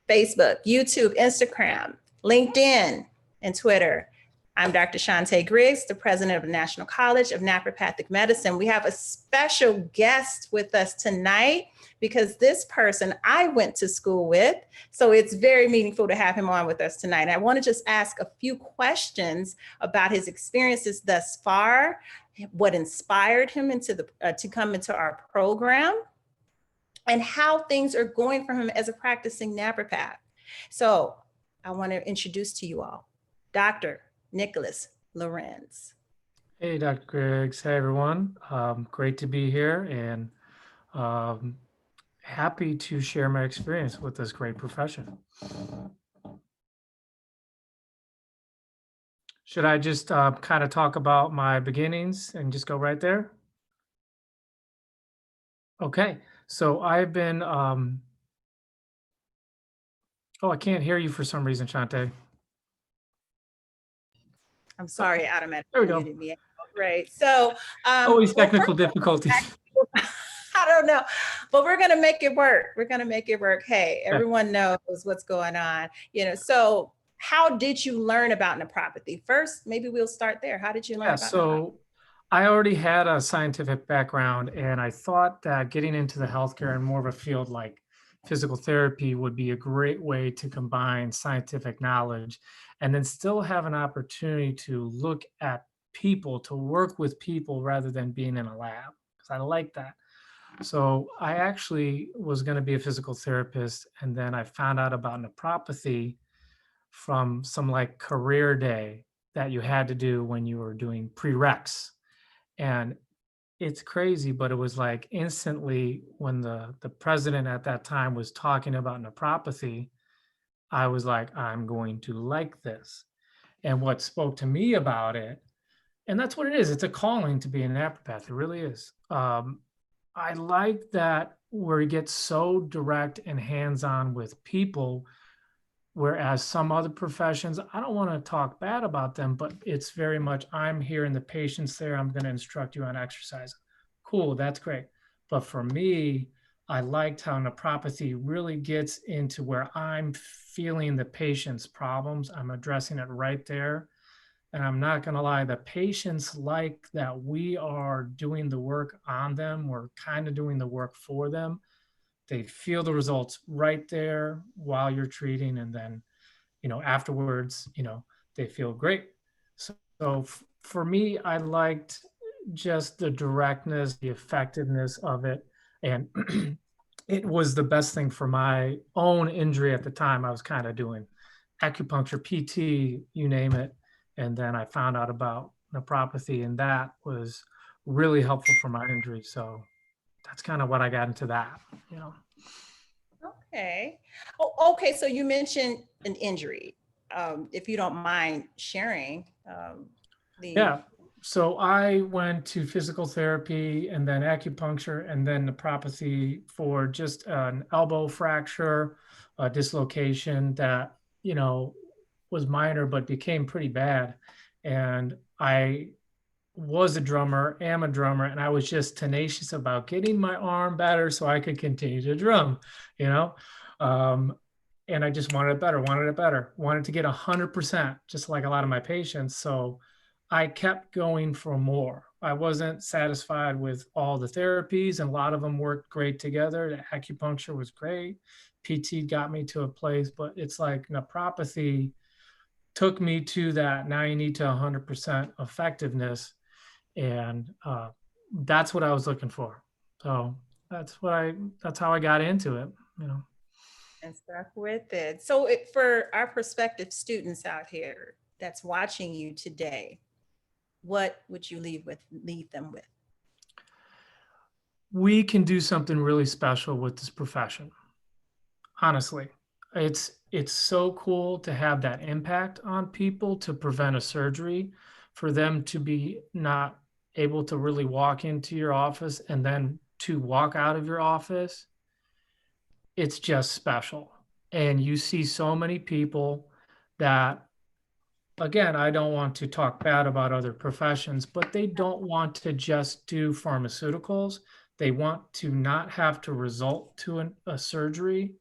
Facebook, YouTube, Instagram, LinkedIn, and Twitter. I'm Dr. Shante Griggs, the president of the National College of Naturopathic Medicine. We have a special guest with us tonight because this person I went to school with, so it's very meaningful to have him on with us tonight. I want to just ask a few questions about his experiences thus far, what inspired him to come into our program, and how things are going for him as a practicing naturopath. So I want to introduce to you all Dr. Nicholas Lorenz. Hey, Dr. Griggs. Hey, everyone. Great to be here and happy to share my experience with this great profession. Should I just kind of talk about my beginnings and just go right there? Okay. So I've been, oh, I can't hear you for some reason, Shante. I'm sorry, automatically there we go. muted me. Right. So always technical difficulties. I don't know, but we're going to make it work. We're going to make it work. Hey, everyone knows what's going on. So how did you learn about naturopathy? First, maybe we'll start there. How did you learn about naturopathy? I already had a scientific background, and I thought that getting into the healthcare and more of a field like physical therapy would be a great way to combine scientific knowledge and then still have an opportunity to look at people, to work with people rather than being in a lab, because I like that. So I actually was going to be a physical therapist, and then I found out about naturopathy from some like career day that you had to do when you were doing prereqs. And it's crazy, but it was like instantly when the president at that time was talking about naturopathy, I was like, I'm going to like this. And what spoke to me about it, and that's what it is, it's a calling to be a naturopath. It really is. I like that where you get so direct and hands-on with people, whereas some other professions, I don't want to talk bad about them, but it's very much, I'm here and the patient's there, I'm going to instruct you on exercise. Cool, that's great. But for me, I liked how naturopathy really gets into where I'm feeling the patient's problems. I'm addressing it right there. And I'm not going to lie, the patients like that we are doing the work on them. We're kind of doing the work for them. They feel the results right there while you're treating. And then, afterwards, they feel great. So for me, I liked just the directness, the effectiveness of it. And it was the best thing for my own injury at the time. I was kind of doing acupuncture, PT, you name it. And then I found out about naturopathy, and that was really helpful for my injury. So that's kind of what I got into that, Okay. Oh, okay. So you mentioned an injury. If you don't mind sharing. Yeah. So I went to physical therapy and then acupuncture and then naturopathy for just an elbow fracture, a dislocation that, was minor but became pretty bad. And I was a drummer, am a drummer, and I was just tenacious about getting my arm better so I could continue to drum, and I just wanted it better, wanted to get 100%, just like a lot of my patients. So I kept going for more. I wasn't satisfied with all the therapies, and a lot of them worked great together. The acupuncture was great. PT got me to a place, but it's like naturopathy took me to that. Now you need to 100% effectiveness. And that's what I was looking for. So that's how I got into it, And stuck with it. So for our prospective students out here that's watching you today, what would you leave them with? We can do something really special with this profession. Honestly, it's so cool to have that impact on people, to prevent a surgery, for them to be not able to really walk into your office and then to walk out of your office. It's just special. And you see so many people that, again, I don't want to talk bad about other professions, but they don't want to just do pharmaceuticals. They want to not have to resort to a surgery.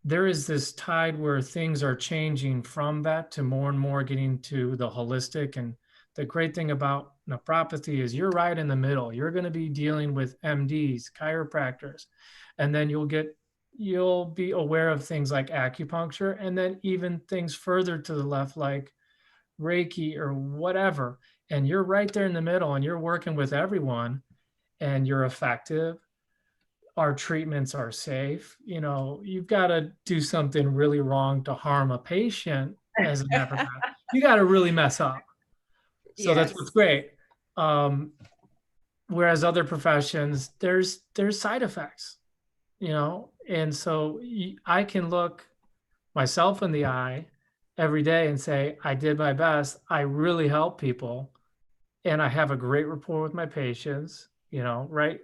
there is this tide where things are changing from that to more and more getting to the holistic. And the great thing about nephropathy is you're right in the middle. You're going to be dealing with MDs, chiropractors, and then you'll be aware of things like acupuncture, and then even things further to the left like Reiki or whatever. And you're right there in the middle and you're working with everyone and you're effective. Our treatments are safe. You've got to do something really wrong to harm a patient as a naturopath. You got to really mess up. So that's what's Yes. great. Whereas other professions, there's side effects, and so I can look myself in the eye every day and say, I did my best. I really help people and I have a great rapport with my patients, right?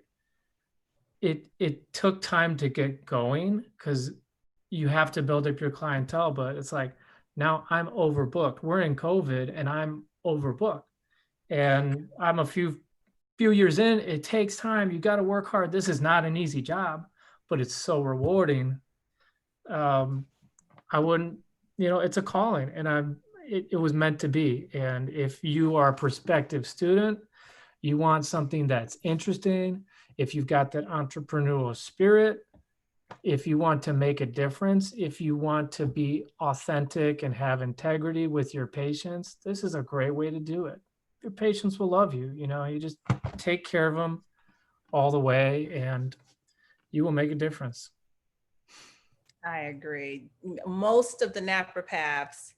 It took time to get going because you have to build up your clientele, but it's like now I'm overbooked. We're in COVID and I'm overbooked. And I'm a few years in. It takes time. You got to work hard. This is not an easy job, but it's so rewarding. I wouldn't, it's a calling and it was meant to be. And if you are a prospective student, you want something that's interesting, if you've got that entrepreneurial spirit, if you want to make a difference, if you want to be authentic and have integrity with your patients, this is a great way to do it. Your patients will love you. You just take care of them all the way and you will make a difference. I agree. Most of the naturopaths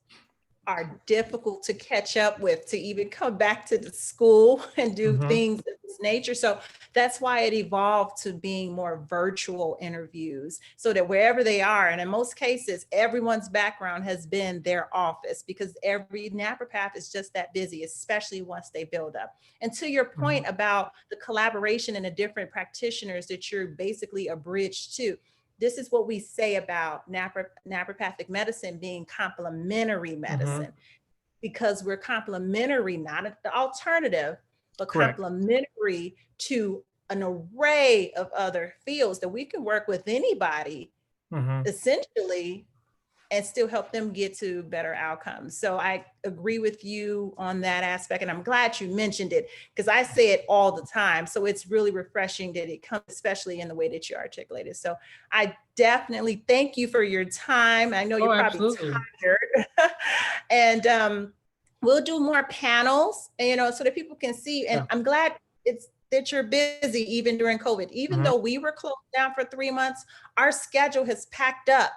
are difficult to catch up with, to even come back to the school and do things of this nature. So that's why it evolved to being more virtual interviews, so that wherever they are, and in most cases, everyone's background has been their office, because every naturopath is just that busy, especially once they build up. And to your point about the collaboration and the different practitioners that you're basically a bridge to, this is what we say about naturopathic medicine being complementary medicine, because we're complementary, not the alternative, but Correct. complementary to an array of other fields that we can work with anybody essentially and still help them get to better outcomes. So I agree with you on that aspect. And I'm glad you mentioned it, because I say it all the time. So it's really refreshing that it comes, especially in the way that you articulated. So I definitely thank you for your time. I know you're probably tired. And we'll do more panels, so that people can see. And I'm glad that you're busy even during COVID. Even though we were closed down for 3 months, our schedule has packed up.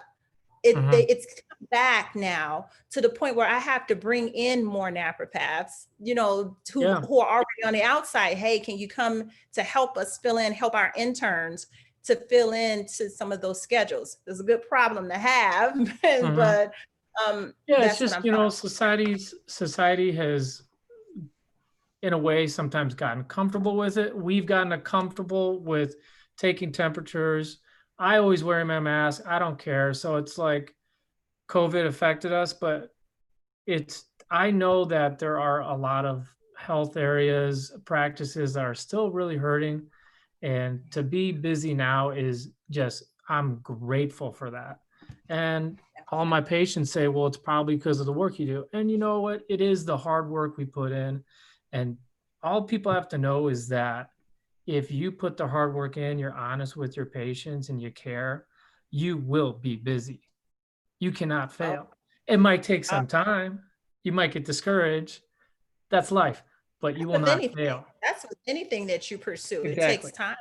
It's come back now to the point where I have to bring in more naturopaths, who are already on the outside. Hey, can you come to help us help our interns to fill in to some of those schedules? It's a good problem to have, but it's just, society has, in a way, sometimes gotten comfortable with it. We've gotten comfortable with taking temperatures. I always wear my mask. I don't care. So it's like COVID affected us, but I know that there are a lot of health areas, practices that are still really hurting. And to be busy now is just, I'm grateful for that. And all my patients say, well, it's probably because of the work you do. And you know what? It is the hard work we put in. And all people have to know is that if you put the hard work in, you're honest with your patients and you care, you will be busy. You cannot fail. It might take some time. You might get discouraged. That's life, but you will not fail. That's with anything that you pursue. Exactly. It takes time.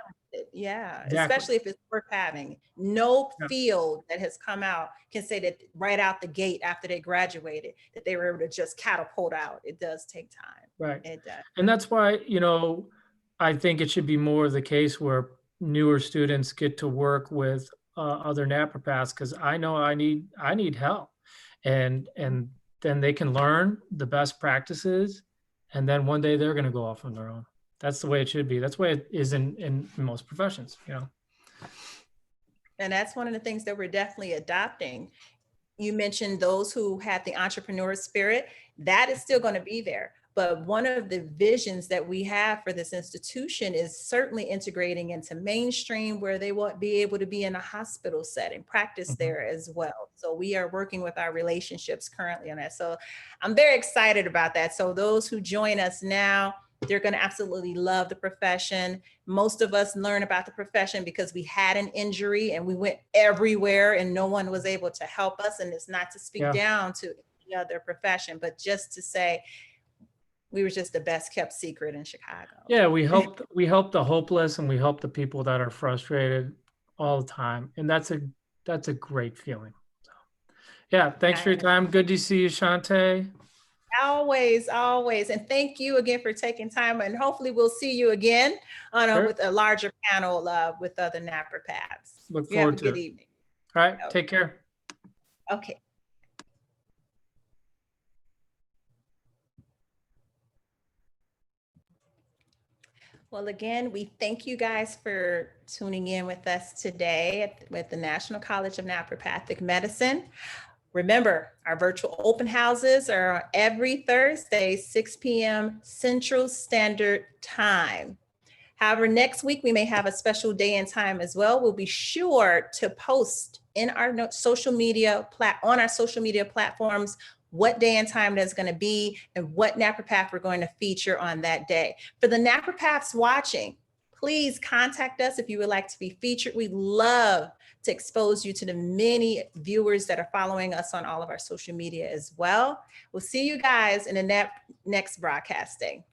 Yeah, Exactly. Especially if it's worth having. No field that has come out can say that right out the gate after they graduated that they were able to just catapult out. It does take time. Right. It does. And that's why, I think it should be more of the case where newer students get to work with other naturopaths, because I know I need help, and then they can learn the best practices, and then one day they're going to go off on their own. That's the way it should be. That's the way it is in most professions, And that's one of the things that we're definitely adopting. You mentioned those who had the entrepreneur spirit. That is still going to be there. But one of the visions that we have for this institution is certainly integrating into mainstream, where they won't be able to be in a hospital setting, practice there as well. So we are working with our relationships currently on that. So I'm very excited about that. So those who join us now, they're going to absolutely love the profession. Most of us learn about the profession because we had an injury and we went everywhere and no one was able to help us. And it's not to speak down to any other profession, but just to say, we were just the best kept secret in Chicago. Yeah, we help the hopeless, and we help the people that are frustrated all the time. And that's a great feeling. So, yeah, thanks for your time. Good to see you, Shante. Always, always. And thank you again for taking time. And hopefully we'll see you again on with a larger panel with other naturopaths. Look forward to it. Good evening. All right, take care. Okay. Well, again, we thank you guys for tuning in with us today with the National College of Naturopathic Medicine. Remember, our virtual open houses are every Thursday, 6 p.m. Central Standard Time. However, next week we may have a special day and time as well. We'll be sure to post in our social media on our social media platforms what day and time that's going to be and what naturopath we're going to feature on that day. For the naturopaths watching, please contact us if you would like to be featured. We'd love to expose you to the many viewers that are following us on all of our social media as well. We'll see you guys in the next broadcasting.